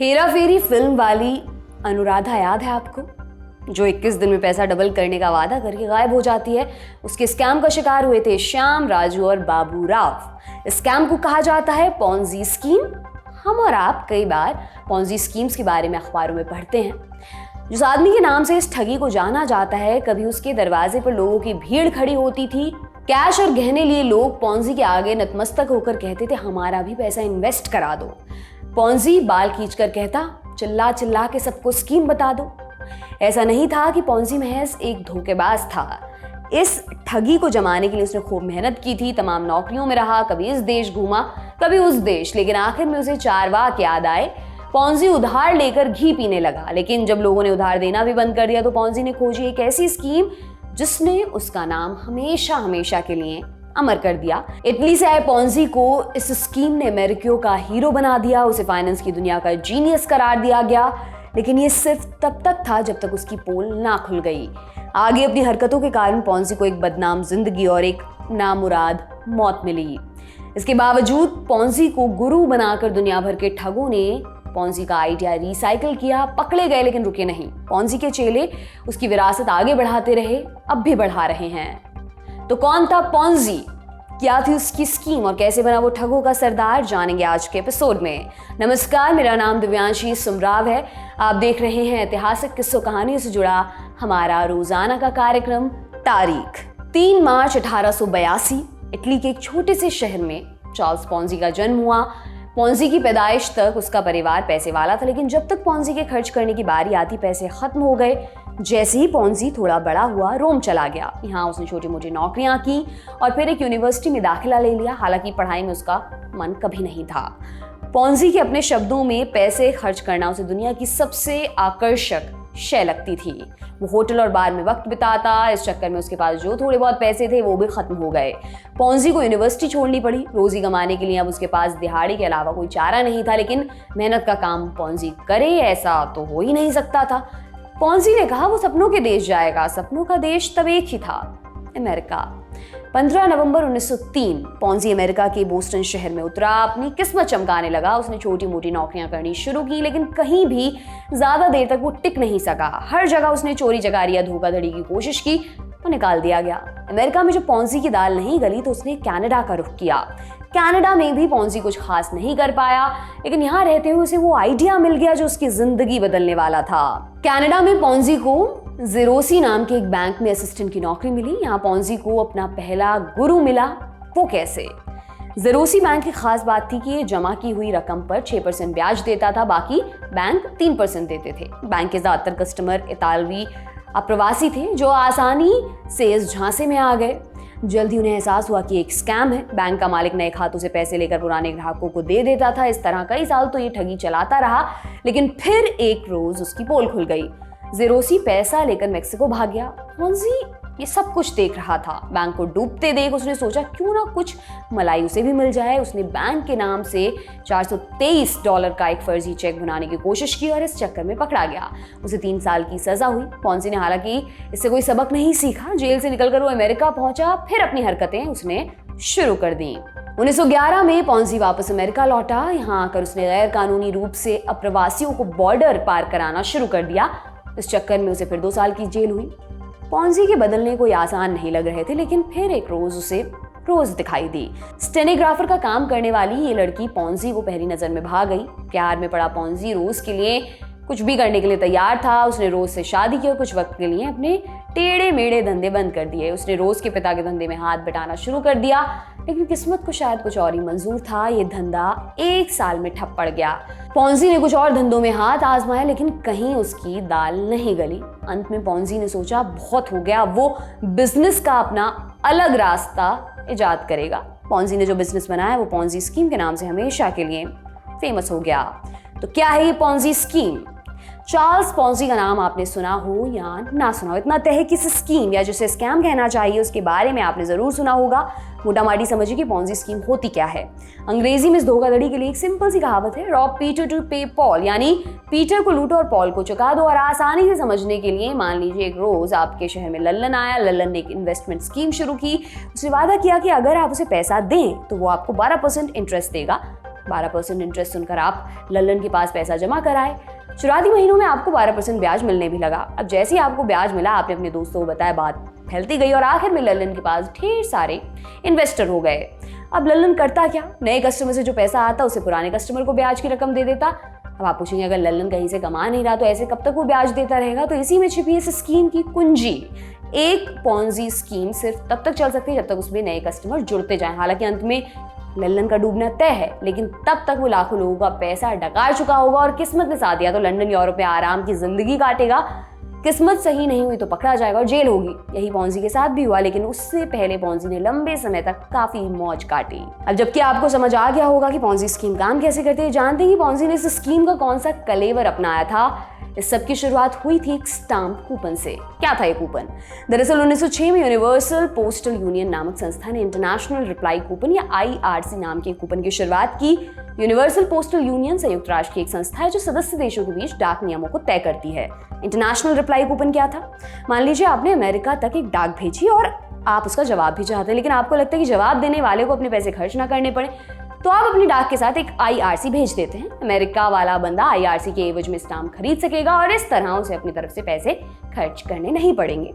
हेरा फेरी film वाली अनुराधा याद है आपको, जो 21 दिन में पैसा डबल करने का वादा करके गायब हो जाती है। उसके स्कैम का शिकार हुए थे श्याम, राजू और बाबू राव। इस स्कैम को कहा जाता है पॉन्जी स्कीम। हम और आप कई बार पॉन्जी स्कीम्स के बारे में अखबारों में पढ़ते हैं। जिस आदमी के नाम से इस ठगी को जाना जाता है, कभी उसके दरवाजे पर लोगों की भीड़ खड़ी होती थी। कैश और गहने लिए लोग पॉन्जी के आगे नतमस्तक होकर कहते थे, हमारा भी पैसा इन्वेस्ट करा दो। पॉन्जी बाल खींचकर कहता, चिल्ला चिल्ला के सबको स्कीम बता दो। ऐसा नहीं था कि पॉन्जी महज एक धोखेबाज था। इस ठगी को जमाने के लिए उसने खूब मेहनत की थी, तमाम नौकरियों में रहा, कभी इस देश घूमा, कभी उस देश, लेकिन आखिर में उसे चार वाक याद आए। पॉन्जी उधार लेकर घी पीने लगा, लेकिन जब लोगों ने उधार देना भी बंद कर दिया तो पॉन्जी ने खोजी एक ऐसी स्कीम जिसने उसका नाम हमेशा हमेशा के लिए अमर कर दिया। इटली से आए पॉन्जी को इस स्कीम ने अमेरिकियों का हीरो बना दिया, उसे फाइनेंस की दुनिया का जीनियस करार दिया गया। लेकिन ये सिर्फ तब तक था जब तक उसकी पोल ना खुल गई। आगे अपनी हरकतों के कारण पॉन्जी को एक बदनाम जिंदगी और एक नामुराद मौत मिली। इसके बावजूद पॉन्जी को गुरु बनाकर दुनिया भर के ठगों ने पॉन्जी का आइडिया रिसाइकिल किया, पकड़े गए लेकिन रुके नहीं। पॉन्जी के चेले उसकी विरासत आगे बढ़ाते रहे, अब भी बढ़ा रहे हैं। तो कौन था पॉन्जी, क्या थी उसकी स्कीम और कैसे बना वो ठगों का सरदार, जानेंगे आज के एपिसोड में। नमस्कार, मेरा नाम दिव्यांशी सुमराव है। आप देख रहे हैं ऐतिहासिक किस्सों कहानियों से जुड़ा हमारा रोजाना का कार्यक्रम तारीख। 3 मार्च 1882 इटली के एक छोटे से शहर में चार्ल्स पॉन्जी का जन्म हुआ। पॉन्जी की पैदाइश तक उसका परिवार पैसे वाला था, लेकिन जब तक पॉन्जी के खर्च करने की बारी आती पैसे खत्म हो गए। जैसे ही पॉन्जी थोड़ा बड़ा हुआ, रोम चला गया। यहाँ उसने छोटी मोटी नौकरियां की और फिर एक यूनिवर्सिटी में दाखिला ले लिया। हालांकि पढ़ाई में उसका मन कभी नहीं था। पॉन्जी के अपने शब्दों में पैसे खर्च करना उसे दुनिया की सबसे आकर्षक शय लगती थी। वो होटल और बार में वक्त बिताता। इस चक्कर में उसके पास जो थोड़े बहुत पैसे थे वो भी खत्म हो गए। पॉन्जी को यूनिवर्सिटी छोड़नी पड़ी। रोजी कमाने के लिए अब उसके पास दिहाड़ी के अलावा कोई चारा नहीं था, लेकिन मेहनत का काम पॉन्जी करे ऐसा तो हो ही नहीं सकता था। पॉन्जी ने कहा वो सपनों के देश जाएगा। सपनों का देश तब एक ही था, अमेरिका। 15 नवंबर 1903 पॉन्जी अमेरिका के बोस्टन शहर में उतरा। अपनी किस्मत चमकाने लगा। उसने छोटी मोटी नौकरियां करनी शुरू की, लेकिन कहीं भी ज्यादा देर तक वो टिक नहीं सका। हर जगह उसने चोरी चकारी या धोखाधड़ी की कोशिश की, वो निकाल दिया गया। अमेरिका में जब पॉन्जी की दाल नहीं गली तो उसने कनाडा का रुख किया। कनाडा में भी पॉन्जी कुछ खास नहीं कर पाया, लेकिन यहाँ रहते हुए उसे वो आइडिया मिल गया जो उसकी जिंदगी बदलने वाला था। कनाडा में पॉन्जी को जेरोसी नाम के एक बैंक में असिस्टेंट की नौकरी मिली। यहाँ पॉन्जी को अपना पहला गुरु मिला। वो कैसे? जेरोसी बैंक की खास बात थी कि ये जमा की हुई रकम पर 6% ब्याज देता था, बाकी बैंक 3% देते थे। बैंक के ज्यादातर कस्टमर इतालवी अप्रवासी थे जो आसानी से इस झांसे में आ गए। जल्द ही उन्हें एहसास हुआ कि एक स्कैम है। बैंक का मालिक नए खातों से पैसे लेकर पुराने ग्राहकों को दे देता था। इस तरह कई साल तो ये ठगी चलाता रहा, लेकिन फिर एक रोज उसकी पोल खुल गई। जेरोसी पैसा लेकर मेक्सिको भाग गया। पॉन्जी ये सब कुछ देख रहा था। बैंक को डूबते देख उसने सोचा क्यों ना कुछ मलाई उसे भी मिल जाए। उसने बैंक के नाम से $423 का एक फर्जी चेक बनाने की कोशिश की और इस चक्कर में पकड़ा गया। उसे 3 साल की सजा हुई। पॉन्जी ने हालांकि इससे कोई सबक नहीं सीखा। जेल से निकलकर वो अमेरिका पहुंचा, फिर अपनी हरकतें उसने शुरू कर दी। 1911 में पॉन्जी वापस अमेरिका लौटा। यहाँ आकर उसने गैर कानूनी रूप से अप्रवासियों को बॉर्डर पार कराना शुरू कर दिया। इस चक्कर में उसे फिर 2 साल की जेल हुई। पॉन्जी के बदलने कोई आसान नहीं लग रहे थे, लेकिन फिर एक रोज उसे रोज दिखाई दी। स्टेनोग्राफर का काम करने वाली ये लड़की पॉन्जी को पहली नजर में भा गई। प्यार में पड़ा पॉन्जी रोज के लिए कुछ भी करने के लिए तैयार था। उसने रोज से शादी की और कुछ वक्त के लिए अपने टेढ़े मेढ़े धंधे बंद कर दिए। उसने रोज के पिता के धंधे में हाथ बटाना शुरू कर दिया, लेकिन किस्मत को शायद कुछ और ही मंजूर था। ये धंधा 1 साल में ठप पड़ गया। पॉन्जी ने कुछ और धंधों में हाथ आजमाया, लेकिन कहीं उसकी दाल नहीं गली। अंत में पॉन्जी ने सोचा बहुत हो गया, वो बिजनेस का अपना अलग रास्ता इजाद करेगा। पॉन्जी ने जो बिजनेस बनाया वो पॉन्जी स्कीम के नाम से हमेशा के लिए फेमस हो गया। तो क्या है ये पॉन्जी स्कीम? चार्ल्स पॉन्जी का नाम आपने सुना हो या ना सुना हो, इतना तय है कि इस स्कीम या जिसे स्कैम कहना चाहिए उसके बारे में आपने जरूर सुना होगा। मोटा माटी समझिए कि पॉन्जी स्कीम होती क्या है। अंग्रेजी में इस धोखाधड़ी के लिए एक सिंपल सी कहावत है, रॉब पीटर टू पे पॉल, यानी पीटर को लूटो और पॉल को चुका दो। और आसानी से समझने के लिए मान लीजिए एक रोज आपके शहर में लल्लन आया। लल्लन ने एक इन्वेस्टमेंट स्कीम शुरू की। उसने वादा किया कि अगर आप उसे पैसा दें तो वो आपको 12% इंटरेस्ट देगा। 12% इंटरेस्ट सुनकर आप लल्लन के पास पैसा जमा कराए। शुरुआती महीनों में आपको 12% ब्याज मिलने भी लगा। अब जैसे ही आपको ब्याज मिला, आपने अपने दोस्तों को बताया, बात फैलती गई और आखिर में लल्लन के पास ढेर सारे इन्वेस्टर हो गए। अब लल्लन करता क्या, नए कस्टमर से जो पैसा आता उसे पुराने कस्टमर को ब्याज की रकम दे देता। अब आप पूछेंगे, अगर लल्लन कहीं से कमा नहीं रहा तो ऐसे कब तक वो ब्याज देता रहेगा? तो इसी में छिपी इस स्कीम की कुंजी। एक पॉन्जी स्कीम सिर्फ तब तक चल सकती है जब तक उसमें नए कस्टमर जुड़ते जाएं। हालांकि अंत में लल्लन का डूबना तय है, लेकिन तब तक वो लाखों लोगों का पैसा डकार चुका होगा और किस्मत ने साथ दिया तो लंदन यूरोप में आराम की जिंदगी काटेगा। किस्मत सही नहीं हुई तो पकड़ा जाएगा और जेल होगी। यही पॉन्जी के साथ भी हुआ, लेकिन उससे पहले पॉन्जी ने लंबे समय तक काफी मौज काटी। अब जबकि आपको समझ आ गया होगा कि पॉन्जी स्कीम काम कैसे करती है, जानते हैं कि पॉन्जी ने इस स्कीम का कौन सा कलेवर अपनाया था? इस सब की शुरुआत हुई थी एक स्टाम्प कूपन से। क्या था ये कूपन? दरअसल 1906 में यूनिवर्सल पोस्टल यूनियन नामक संस्था ने इंटरनेशनल रिप्लाई कूपन या IRC नाम के कूपन की शुरुआत की। यूनिवर्सल पोस्टल यूनियन संयुक्त राष्ट्र की एक संस्था है जो सदस्य देशों के बीच डाक नियमों को तय करती है। इंटरनेशनल रिप्लाई कूपन क्या था? मान लीजिए आपने अमेरिका तक एक डाक भेजी और आप उसका जवाब भी चाहते हैं, लेकिन आपको लगता है कि जवाब देने वाले को अपने पैसे खर्च ना करने पड़े, तो आप अपनी डाक के साथ एक IRC भेज देते हैं। अमेरिका वाला बंदा IRC के एवज में स्टाम्प खरीद सकेगा और इस तरह उसे अपनी तरफ से पैसे खर्च करने नहीं पड़ेंगे।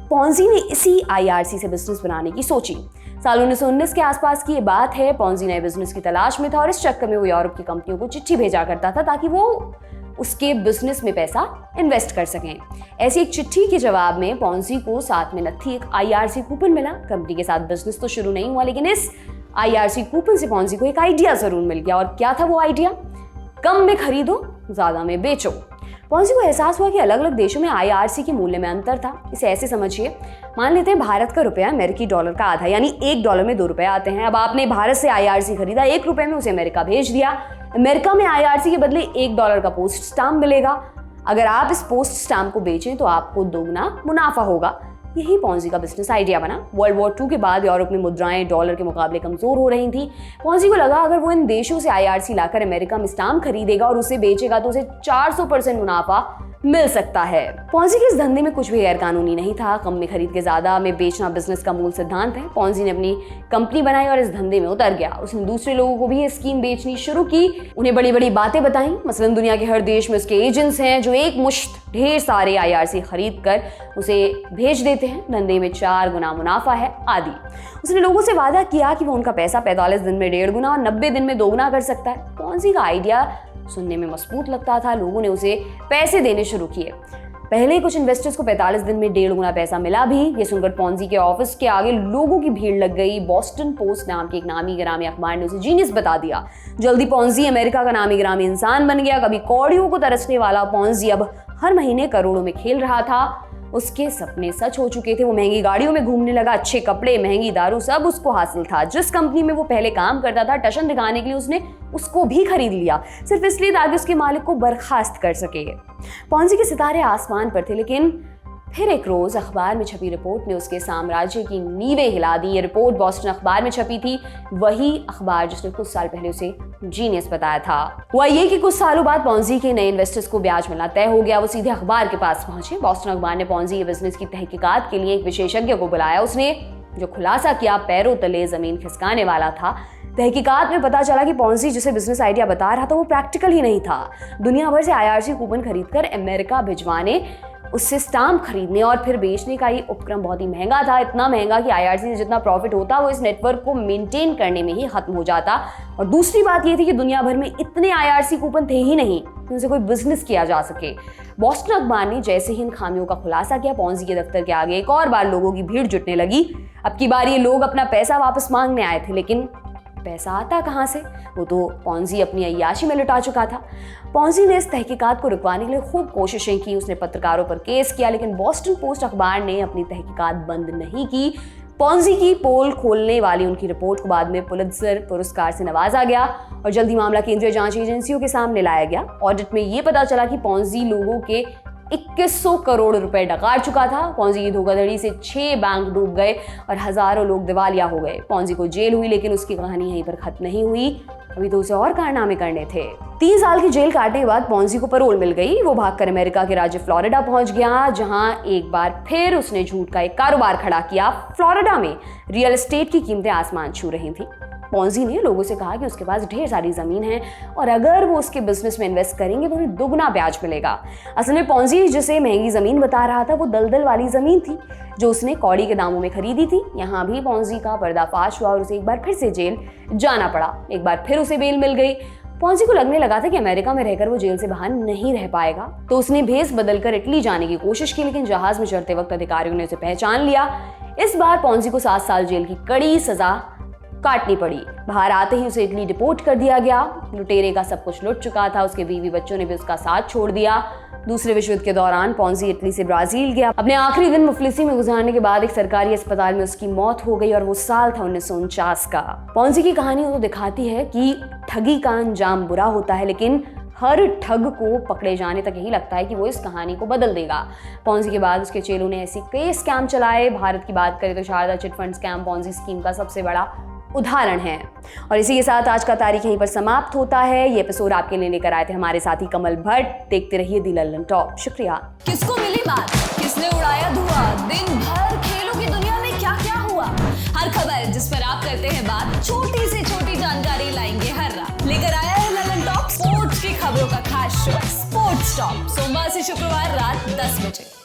पॉन्जी ने इसी IRC से बिजनेस बनाने की सोची। साल 1919 के आसपास की ये बात है। पॉन्जी नए बिजनेस की तलाश में था और इस चक्कर में वो यूरोप की कंपनियों को चिट्ठी भेजा करता था ताकि वो उसके बिजनेस में पैसा इन्वेस्ट कर सकें। ऐसी एक चिट्ठी के जवाब में पॉन्जी को साथ में नथी एक IRC कूपन मिला। कंपनी के साथ बिजनेस तो शुरू नहीं हुआ, लेकिन इस IRC कूपन से पॉन्जी को एक आइडिया जरूर मिल गया। और क्या था वो आइडिया? कम में खरीदो, ज्यादा में बेचो। पॉन्जी को एहसास हुआ कि अलग अलग देशों में IRC के मूल्य में अंतर था। इसे ऐसे समझिए, मान लेते हैं भारत का रुपया अमेरिकी डॉलर का आधा, यानी $1 में 2 रुपए आते हैं। अब आपने भारत से IRC खरीदा, $1 में उसे अमेरिका भेज दिया। अमेरिका में IRC के बदले $1 का पोस्ट स्टाम्प मिलेगा। अगर आप इस पोस्ट स्टाम्प को बेचें तो आपको दोगुना मुनाफा होगा। यही पॉन्जी का बिजनेस आइडिया बना। वर्ल्ड वॉर 2 के बाद यूरोप में मुद्राएं डॉलर के मुकाबले कमजोर हो रही थी। पॉन्जी को लगा अगर वो इन देशों से IRC लाकर अमेरिका में स्टाम्प खरीदेगा और उसे बेचेगा तो उसे 400% मुनाफा मिल सकता है। पॉन्जी के इस धंधे में कुछ भी गैर कानूनी नहीं था। कम में खरीद के ज्यादा में बेचना बिजनेस का मूल सिद्धांत है। पॉन्जी ने अपनी कंपनी बनाई और इस धंधे में उतर गया। उसने दूसरे लोगों को भी ये स्कीम बेचनी शुरू की। उन्हें बड़ी बड़ी बातें बताई, मसलन दुनिया के हर देश में उसके एजेंट्स हैं जो एक मुश्त ढेर सारे IRC खरीद कर उसे भेज देते हैं। धंधे में 4 गुना मुनाफा है आदि। उसने लोगों से वादा किया कि वो उनका पैसा 45 दिन में 1.5 गुना और 90 दिन में 2 गुना कर सकता है। पॉन्जी का आइडिया सुनने में मजबूत लगता था। लोगों ने उसे पैसे देने शुरू किए। पहले कुछ इन्वेस्टर्स को 45 दिन में 1.5 गुना पैसा मिला भी। ये सुनकर पॉन्जी के ऑफिस के आगे लोगों की भीड़ लग गई। बॉस्टन पोस्ट नाम के एक नामी गिरामी अखबार ने उसे जीनियस बता दिया। जल्दी पॉन्जी अमेरिका का नामी गिरामी इंसान बन गया। कभी कौड़ियों को तरसने वाला पॉन्जी अब हर महीने करोड़ों में खेल रहा था। उसके सपने सच हो चुके थे। वो महंगी गाड़ियों में घूमने लगा, अच्छे कपड़े, महंगी दारू, सब उसको हासिल था। जिस कंपनी में वो पहले काम करता था, टशन दिखाने के लिए उसने उसको भी खरीद लिया, सिर्फ इसलिए ताकि उसके मालिक को बर्खास्त कर सके। पॉन्जी के सितारे आसमान पर थे, लेकिन फिर एक रोज अखबार में छपी रिपोर्ट ने उसके साम्राज्य की नींवें हिला दी। ये रिपोर्ट बॉस्टन अखबार में छपी थी, वही अखबार जिसने कुछ साल पहले उसे जीनियस बताया था। हुआ ये कि कुछ सालों बाद पॉन्जी के नए इन्वेस्टर्स को ब्याज मिलना तय हो गया। वो सीधे अखबार के पास पहुंचे। बॉस्टन अखबार ने पॉन्जी के बिजनेस की तहकीकात के लिए एक विशेषज्ञ को बुलाया। उसने जो खुलासा किया पैरों तले जमीन खिसकाने वाला था। तहकीकात में पता चला कि पॉन्जी जिसे बिजनेस आइडिया बता रहा था वो प्रैक्टिकल ही नहीं था। दुनिया भर से IRC कूपन खरीदकर अमेरिका भिजवाने, उससे स्टाम्प खरीदने और फिर बेचने का ये उपक्रम बहुत ही महंगा था। इतना महंगा कि IRC से जितना प्रॉफिट होता वो इस नेटवर्क को मेंटेन करने में ही खत्म हो जाता। और दूसरी बात ये थी कि दुनिया भर में इतने IRC कूपन थे ही नहीं कि उनसे कोई बिजनेस किया जा सके। बॉस्टन अखबार ने जैसे ही इन खामियों का खुलासा किया, पॉन्जी के दफ्तर के आगे एक और बार लोगों की भीड़ जुटने लगी। अब की बार ये लोग अपना पैसा वापस मांगने आए थे, लेकिन पैसा आता कहाँ से? वो तो पॉन्जी अपनी अय्याशी में लुटा चुका था। पॉन्जी ने इस तहकीकात को रुकवाने के लिए खूब कोशिशें की। उसने पत्रकारों पर केस किया, लेकिन बॉस्टन पोस्ट अखबार ने अपनी तहकीकात बंद नहीं की। पॉन्जी की पोल खोलने वाली उनकी रिपोर्ट को बाद में पुलित्जर पुरस्कार से नवाजा गया और जल्दी मामला केंद्रीय जांच एजेंसियों के सामने लाया गया। ऑडिट में ये पता चला कि पॉन्जी लोगों के 2100 करोड़ रुपए डकार चुका था। पॉन्जी की धोखाधड़ी से 6 बैंक डूब गए और हजारों लोग दिवालिया हो गए। पॉन्जी को जेल हुई, लेकिन उसकी कहानी यहीं पर खत्म नहीं हुई। अभी तो उसे और कारनामे करने थे। 3 साल की जेल काटने के बाद पॉन्जी को पैरोल मिल गई। वो भागकर अमेरिका के राज्य फ्लोरिडा पहुंच गया, जहां एक बार फिर उसने झूठ का एक कारोबार खड़ा किया। फ्लोरिडा में रियल एस्टेट की कीमतें आसमान छू रही थी। पॉन्जी ने लोगों से कहा कि उसके पास ढेर सारी जमीन है और अगर वो उसके बिजनेस में इन्वेस्ट करेंगे तो उन्हें दुगना ब्याज मिलेगा। असल में पॉन्जी जिसे महंगी जमीन बता रहा था वो दलदल वाली जमीन थी जो उसने कौड़ी के दामों में खरीदी थी। यहाँ भी पॉन्जी का पर्दाफाश हुआ और उसे एक बार फिर से जेल जाना पड़ा। एक बार फिर उसे बेल मिल गई। पॉन्जी को लगने लगा था कि अमेरिका में रहकर वो जेल से बाहर नहीं रह पाएगा, तो उसने भेस बदलकर इटली जाने की कोशिश की, लेकिन जहाज में चढ़ते वक्त अधिकारियों ने उसे पहचान लिया। इस बार पॉन्जी को 7 साल जेल की कड़ी सजा काटनी पड़ी। बाहर आते ही उसे इटली डिपोर्ट कर दिया गया। लुटेरे का सब कुछ लुट चुका था, उसके बीवी बच्चों ने भी उसका साथ छोड़ दिया। दूसरे विश्व युद्ध के दौरान पॉन्जी इटली से ब्राजील गया। अपने आखिरी दिन मुफलिसी में गुजारने के बाद एक सरकारी अस्पताल में उसकी मौत हो गई और वो साल था 1949 का। पॉन्जी की कहानी तो दिखाती है कि ठगी का अंजाम बुरा होता है, लेकिन हर ठग को पकड़े जाने तक यही लगता है कि वो इस कहानी को बदल देगा। पॉन्जी के बाद उसके चेलों ने ऐसी कई स्कैम चलाए। भारत की बात करें तो Saradha chit fund scam Ponzi scheme का सबसे बड़ा उदाहरण है। और इसी के साथ आज का तारीख यहीं पर समाप्त होता है। ये एपिसोड आपके लिए लेकर आए थे हमारे साथी कमल भट्ट। देखते रहिए दी लल्लन टॉप। शुक्रिया। किसको मिली बात, किसने उड़ाया धुआं, दिन भर खेलों की दुनिया में क्या क्या हुआ, हर खबर जिस पर आप करते हैं बात, छोटी से छोटी जानकारी लाएंगे हर रात। लेकर आया है लल्लन टॉप, स्पोर्ट्स की खबरों का खास शो स्पोर्ट्स टॉप, सोमवार से शुक्रवार रात 10 बजे।